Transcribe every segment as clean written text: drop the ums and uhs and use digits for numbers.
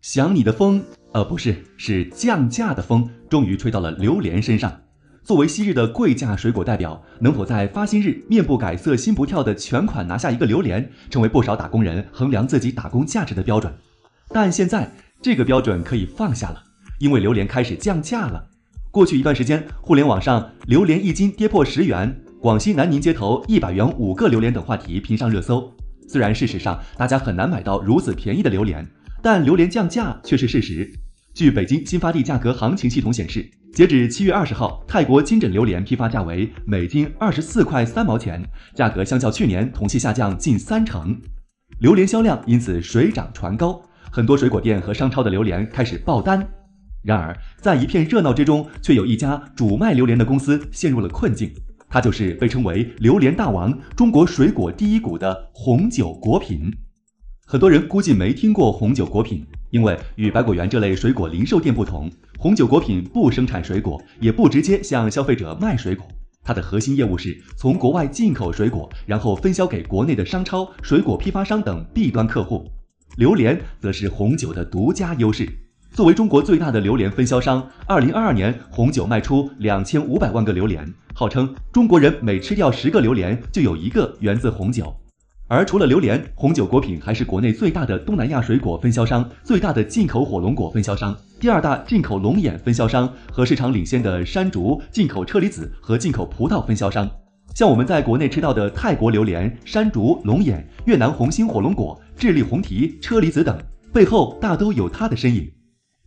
想你的风，不是降价的风，终于吹到了榴莲身上。作为昔日的贵价水果代表，能否在发薪日面不改色心不跳的全款拿下一个榴莲，成为不少打工人衡量自己打工价值的标准。但现在这个标准可以放下了，因为榴莲开始降价了。过去一段时间，互联网上榴莲一斤跌破10元，广西南宁街头100元5个榴莲等话题频上热搜。虽然事实上大家很难买到如此便宜的榴莲，但榴莲降价却是事实。据北京新发地价格行情系统显示，截止7月20号，泰国金枕榴莲批发价为每斤24块3毛钱，价格相较去年同期下降近30%。榴莲销量因此水涨船高，很多水果店和商超的榴莲开始爆单。然而，在一片热闹之中，却有一家主卖榴莲的公司陷入了困境，它就是被称为榴莲大王、中国水果第一股的红酒果品。很多人估计没听过红酒果品，因为与百果园这类水果零售店不同，红酒果品不生产水果，也不直接向消费者卖水果。它的核心业务是从国外进口水果，然后分销给国内的商超、水果批发商等 B 端客户。榴莲则是红酒的独家优势。作为中国最大的榴莲分销商，2022年红酒卖出2500万个榴莲，号称中国人每吃掉10个榴莲就有1个源自红酒。而除了榴莲，红酒果品还是国内最大的东南亚水果分销商，最大的进口火龙果分销商，第2大进口龙眼分销商和市场领先的山竹、进口车厘子和进口葡萄分销商。像我们在国内吃到的泰国榴莲、山竹、龙眼、越南红心火龙果、智利红提、车厘子等，背后大都有它的身影。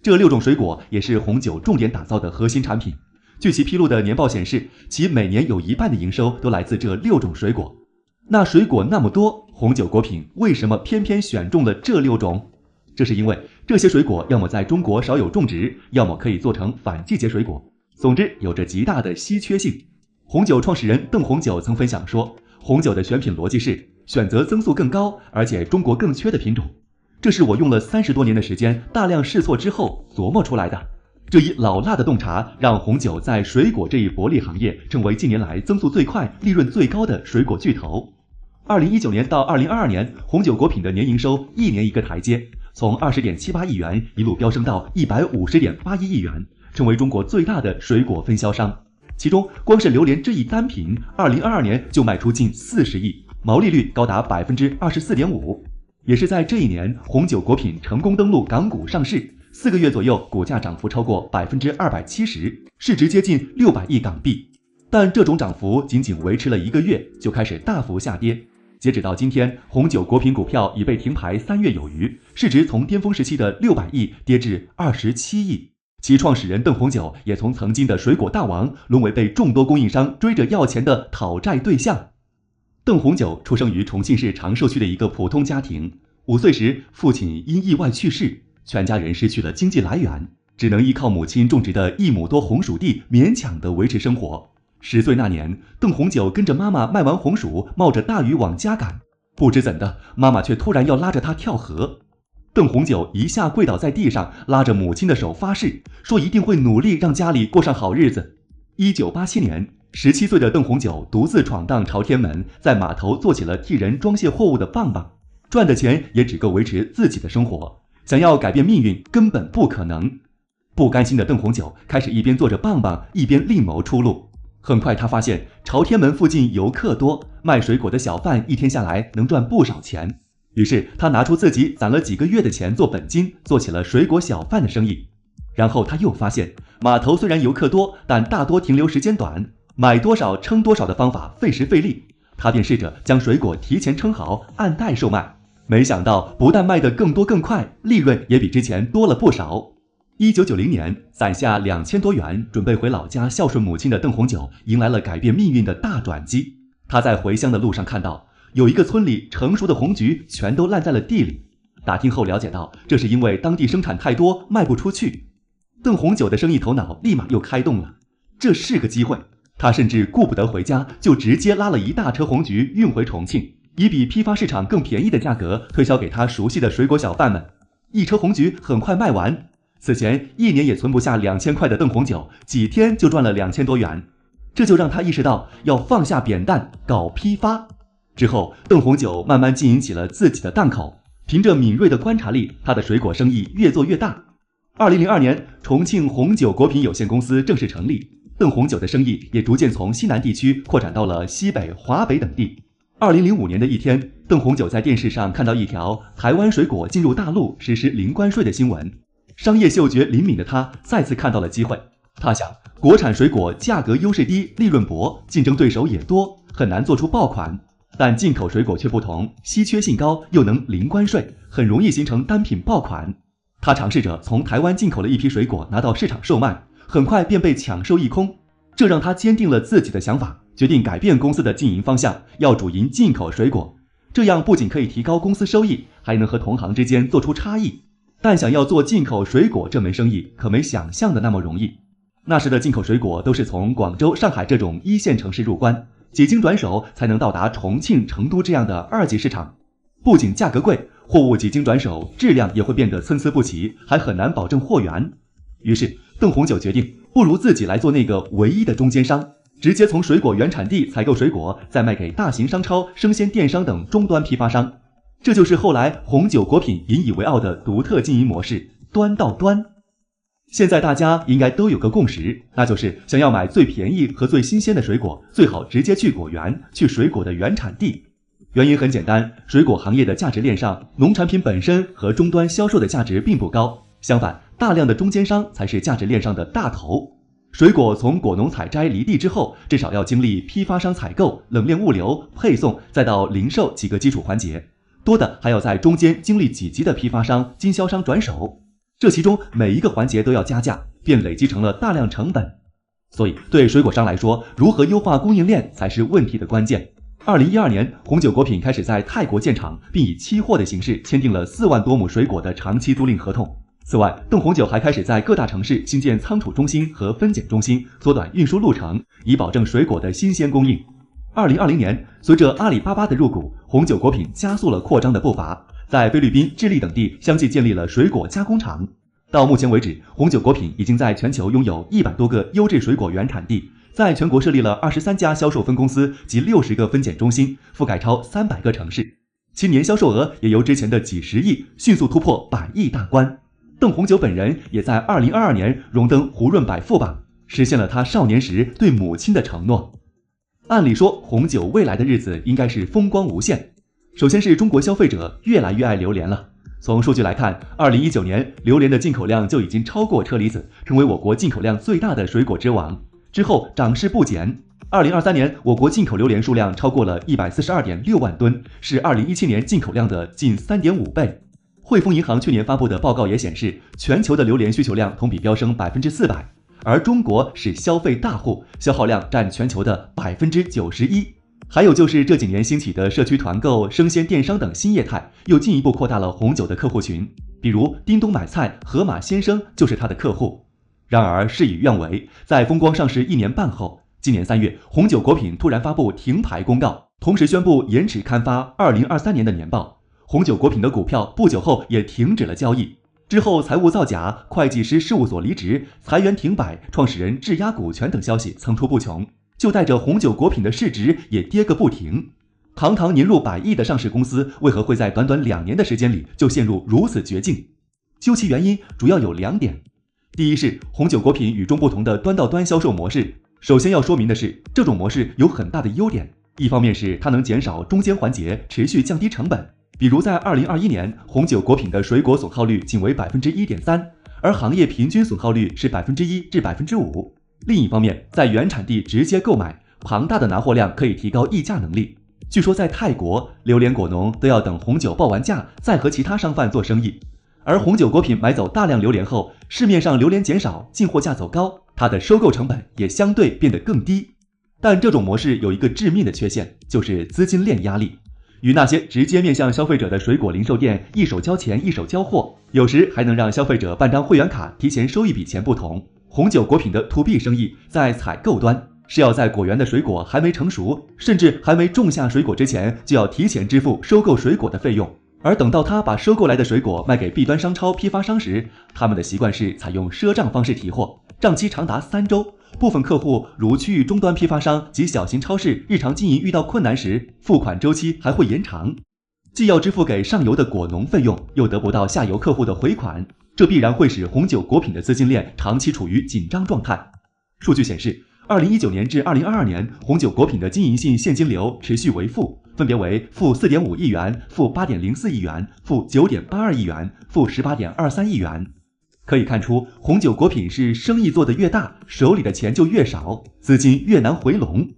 这6种水果也是红酒重点打造的核心产品。据其披露的年报显示，其每年有1半的营收都来自这6种水果。那水果那么多，红酒果品为什么偏偏选中了这6种？这是因为这些水果要么在中国少有种植，要么可以做成反季节水果，总之有着极大的稀缺性。红酒创始人邓红酒曾分享说，红酒的选品逻辑是选择增速更高，而且中国更缺的品种。这是我用了30多年的时间，大量试错之后琢磨出来的。这一老辣的洞察，让红酒在水果这一薄利行业成为近年来增速最快、利润最高的水果巨头。2019年到2022年，红酒果品的年营收一年一个台阶，从20.78亿元一路飙升到150.81亿元，成为中国最大的水果分销商。其中，光是榴莲这一单品，2022年就卖出近40亿，毛利率高达24.5%。也是在这一年，红酒果品成功登陆港股上市，4个月左右，股价涨幅超过270%，市值接近600亿港币。但这种涨幅仅仅维持了1个月，就开始大幅下跌。截止到今天，红酒果品股票已被停牌3月有余，市值从巅峰时期的600亿跌至27亿。其创始人邓红酒也从曾经的水果大王，沦为被众多供应商追着要钱的讨债对象。邓红酒出生于重庆市长寿区的一个普通家庭，5岁时父亲因意外去世，全家人失去了经济来源，只能依靠母亲种植的1亩多红薯地勉强地维持生活。10岁那年，邓红酒跟着妈妈卖完红薯，冒着大雨往家赶，不知怎的，妈妈却突然要拉着他跳河。邓红酒一下跪倒在地上，拉着母亲的手发誓，说一定会努力让家里过上好日子。1987年，17岁的邓红酒独自闯荡朝天门，在码头做起了替人装卸货物的棒棒，赚的钱也只够维持自己的生活，想要改变命运根本不可能。不甘心的邓红酒开始一边做着棒棒，一边另谋出路。很快他发现朝天门附近游客多，卖水果的小贩一天下来能赚不少钱。于是他拿出自己攒了几个月的钱做本金，做起了水果小贩的生意。然后他又发现，码头虽然游客多，但大多停留时间短，买多少称多少的方法费时费力。他便试着将水果提前称好，按袋售卖。没想到不但卖得更多更快，利润也比之前多了不少。1990年，攒下2000多元，准备回老家孝顺母亲的邓红酒，迎来了改变命运的大转机。他在回乡的路上看到，有一个村里成熟的红橘全都烂在了地里。打听后了解到，这是因为当地生产太多，卖不出去。邓红酒的生意头脑立马又开动了，这是个机会。他甚至顾不得回家，就直接拉了一大车红橘运回重庆，以比批发市场更便宜的价格推销给他熟悉的水果小贩们。一车红橘很快卖完。此前1年也存不下2000块的邓红酒，几天就赚了2000多元。这就让他意识到要放下扁担搞批发。之后，邓红酒慢慢经营起了自己的档口，凭着敏锐的观察力，他的水果生意越做越大。2002年，重庆红酒果品有限公司正式成立，邓红酒的生意也逐渐从西南地区扩展到了西北、华北等地。2005年的一天，邓红酒在电视上看到一条台湾水果进入大陆实施零关税的新闻，商业嗅觉灵敏的他再次看到了机会。他想，国产水果价格优势低，利润薄，竞争对手也多，很难做出爆款。但进口水果却不同，稀缺性高，又能零关税，很容易形成单品爆款。他尝试着从台湾进口了一批水果拿到市场售卖，很快便被抢售一空。这让他坚定了自己的想法，决定改变公司的经营方向，要主营进口水果。这样不仅可以提高公司收益，还能和同行之间做出差异。但想要做进口水果这门生意，可没想象的那么容易。那时的进口水果都是从广州、上海这种一线城市入关，几经转手才能到达重庆、成都这样的二级市场。不仅价格贵，货物几经转手，质量也会变得参差不齐，还很难保证货源。于是邓红酒决定，不如自己来做那个唯一的中间商，直接从水果原产地采购水果，再卖给大型商超、生鲜电商等终端批发商。这就是后来红酒果品引以为傲的独特经营模式，端到端。现在大家应该都有个共识，那就是想要买最便宜和最新鲜的水果，最好直接去果园，去水果的原产地。原因很简单，水果行业的价值链上，农产品本身和终端销售的价值并不高，相反，大量的中间商才是价值链上的大头。水果从果农采摘离地之后，至少要经历批发商采购、冷链物流、配送，再到零售几个基础环节，多的还要在中间经历几级的批发商、经销商转手。这其中每一个环节都要加价，便累积成了大量成本。所以对水果商来说，如何优化供应链才是问题的关键。2012年，红酒果品开始在泰国建厂，并以期货的形式签订了4万多亩水果的长期租赁合同。此外，邓红酒还开始在各大城市新建仓储中心和分拣中心，缩短运输路程，以保证水果的新鲜供应。2020年，随着阿里巴巴的入股，红酒果品加速了扩张的步伐，在菲律宾、智利等地相继建立了水果加工厂。到目前为止，红酒果品已经在全球拥有100多个优质水果原产地，在全国设立了23家销售分公司及60个分拣中心，覆盖超300个城市，其年销售额也由之前的几十亿迅速突破100亿大关。邓红酒本人也在2022年荣登胡润百富榜，实现了他少年时对母亲的承诺。按理说，红酒未来的日子应该是风光无限。首先是中国消费者越来越爱榴莲了。从数据来看，2019年榴莲的进口量就已经超过车厘子，成为我国进口量最大的水果之王。之后涨势不减，2023年我国进口榴莲数量超过了142.6万吨，是2017年进口量的近3.5倍。汇丰银行去年发布的报告也显示，全球的榴莲需求量同比飙升400%，而中国是消费大户，消耗量占全球的91%。还有就是这几年兴起的社区团购、生鲜电商等新业态，又进一步扩大了红酒的客户群，比如叮咚买菜、盒马鲜生就是它的客户。然而事与愿违，在风光上市1年半后，今年3月，红酒果品突然发布停牌公告，同时宣布延迟刊发2023年的年报。红酒果品的股票不久后也停止了交易。之后，财务造假、会计师事务所离职、裁员停摆、创始人质押股权等消息层出不穷，就带着红酒果品的市值也跌个不停。堂堂年入100亿的上市公司，为何会在短短2年的时间里就陷入如此绝境？究其原因，主要有2点。第一是红酒果品与众不同的端到端销售模式。首先要说明的是，这种模式有很大的优点。一方面是它能减少中间环节，持续降低成本。比如在2021年，红酒果品的水果损耗率仅为 1.3%， 而行业平均损耗率是 1% 至 5%。另一方面，在原产地直接购买，庞大的拿货量可以提高议价能力。据说在泰国，榴莲果农都要等红酒报完价，再和其他商贩做生意。而红酒果品买走大量榴莲后，市面上榴莲减少，进货价走高，它的收购成本也相对变得更低。但这种模式有一个致命的缺陷，就是资金链压力。与那些直接面向消费者的水果零售店一手交钱一手交货，有时还能让消费者办张会员卡提前收一笔钱不同，红酒果品的 to B 生意在采购端是要在果园的水果还没成熟，甚至还没种下水果之前，就要提前支付收购水果的费用。而等到他把收购来的水果卖给 B 端商超批发商时，他们的习惯是采用赊账方式提货，账期长达3周。部分客户如区域终端批发商及小型超市日常经营遇到困难时，付款周期还会延长。既要支付给上游的果农费用，又得不到下游客户的回款，这必然会使红酒果品的资金链长期处于紧张状态。数据显示，2019年至2022年，红酒果品的经营性现金流持续为负，分别为负4.5亿元、负8.04亿元、负9.82亿元、负18.23亿元。可以看出，红酒果品是生意做得越大，手里的钱就越少，资金越难回笼。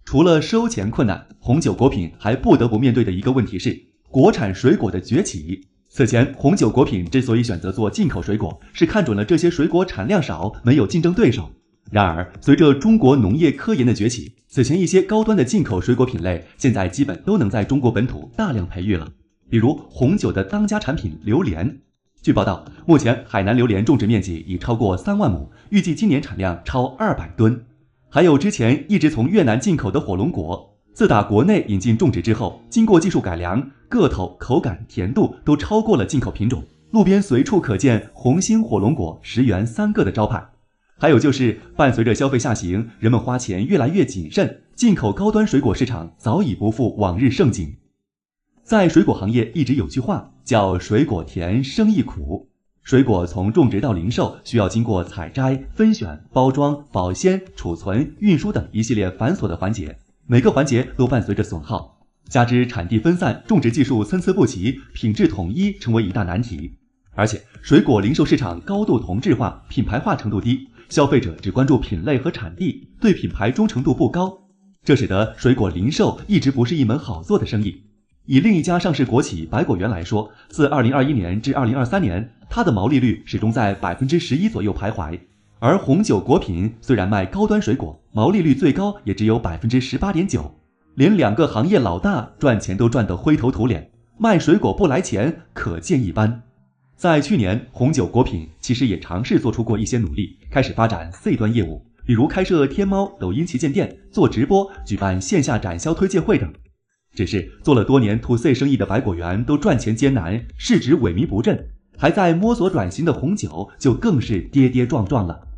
除了收钱困难，红酒果品还不得不面对的一个问题是国产水果的崛起。此前，红酒果品之所以选择做进口水果，是看准了这些水果产量少，没有竞争对手。然而，随着中国农业科研的崛起，此前一些高端的进口水果品类，现在基本都能在中国本土大量培育了。比如红酒的当家产品榴莲。据报道，目前海南榴莲种植面积已超过3万亩，预计今年产量超200吨。还有之前一直从越南进口的火龙果，自打国内引进种植之后，经过技术改良，个头、口感、甜度都超过了进口品种，路边随处可见红星火龙果10元3个的招牌。还有就是伴随着消费下行，人们花钱越来越谨慎，进口高端水果市场早已不复往日盛景。在水果行业一直有句话叫水果甜生意苦，水果从种植到零售需要经过采摘、分选、包装、保鲜、储存、运输等一系列繁琐的环节，每个环节都伴随着损耗，加之产地分散、种植技术参差不齐、品质统一成为一大难题。而且水果零售市场高度同质化，品牌化程度低，消费者只关注品类和产地，对品牌忠诚度不高，这使得水果零售一直不是一门好做的生意。以另一家上市国企百果园来说，自2021年至2023年，它的毛利率始终在11%左右徘徊。而红酒果品虽然卖高端水果，毛利率最高也只有18.9%，连2个行业老大赚钱都赚得灰头土脸，卖水果不来钱，可见一斑。在去年，红酒果品其实也尝试做出过一些努力，开始发展 C 端业务，比如开设天猫、抖音旗舰店、做直播、举办线下展销推介会等。只是做了多年 to C 生意的百果园都赚钱艰难，市值萎靡不振，还在摸索转型的红酒就更是跌跌撞撞了。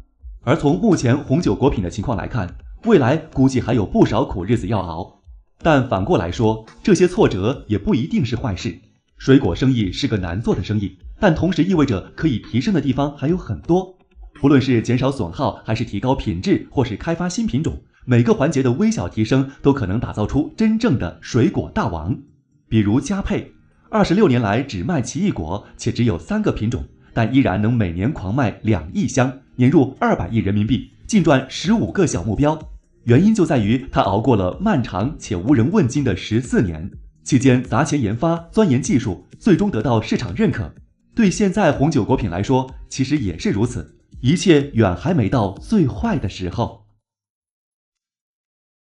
而从目前红酒果品的情况来看，未来估计还有不少苦日子要熬。但反过来说，这些挫折也不一定是坏事。水果生意是个难做的生意，但同时意味着可以提升的地方还有很多。不论是减少损耗，还是提高品质，或是开发新品种，每个环节的微小提升都可能打造出真正的水果大王。比如佳沛，26年来只卖奇异果，且只有3个品种，但依然能每年狂卖2亿箱，年入200亿人民币，净赚15个小目标。原因就在于它熬过了漫长且无人问津的14年，期间砸钱研发、钻研技术，最终得到市场认可。对现在红酒果品来说，其实也是如此，一切远还没到最坏的时候。